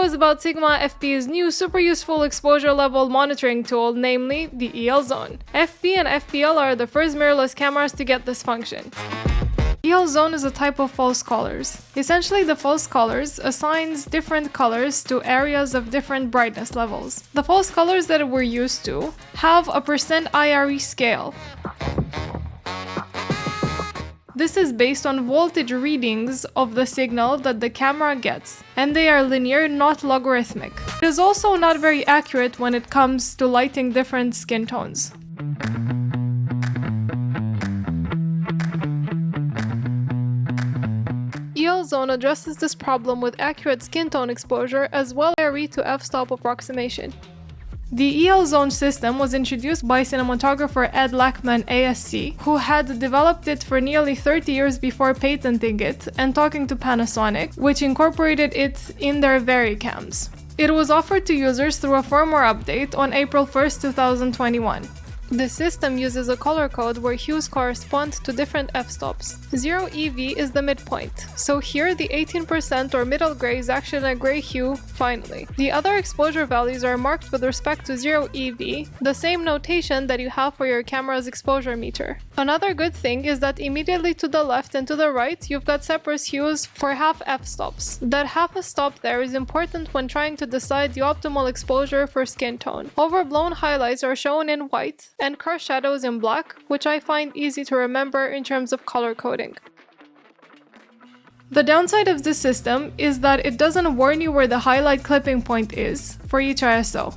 video is about Sigma FP's new super useful exposure level monitoring tool, namely the EL Zone. FP and FPL are the first mirrorless cameras to get this function. EL Zone is a type of false colors. Essentially, the false colors assigns different colors to areas of different brightness levels. The false colors that we're used to have a %IRE scale. This is based on voltage readings of the signal that the camera gets, and they are linear, not logarithmic. It is also not very accurate when it comes to lighting different skin tones. EL Zone addresses this problem with accurate skin tone exposure as well as IRE to f-stop approximation. The EL Zone system was introduced by cinematographer Ed Lachman ASC, who had developed it for nearly 30 years before patenting it and talking to Panasonic, which incorporated it in their VariCams. It was offered to users through a firmware update on April 1st, 2021. The system uses a color code where hues correspond to different f-stops. 0 EV is the midpoint, so here the 18% or middle gray is actually a gray hue finally. The other exposure values are marked with respect to 0 EV, the same notation that you have for your camera's exposure meter. Another good thing is that immediately to the left and to the right you've got separate hues for half f-stops. That half a stop there is important when trying to decide the optimal exposure for skin tone. Overblown highlights are shown in white, and crushed shadows in black, which I find easy to remember in terms of color coding. The downside of this system is that it doesn't warn you where the highlight clipping point is for each ISO.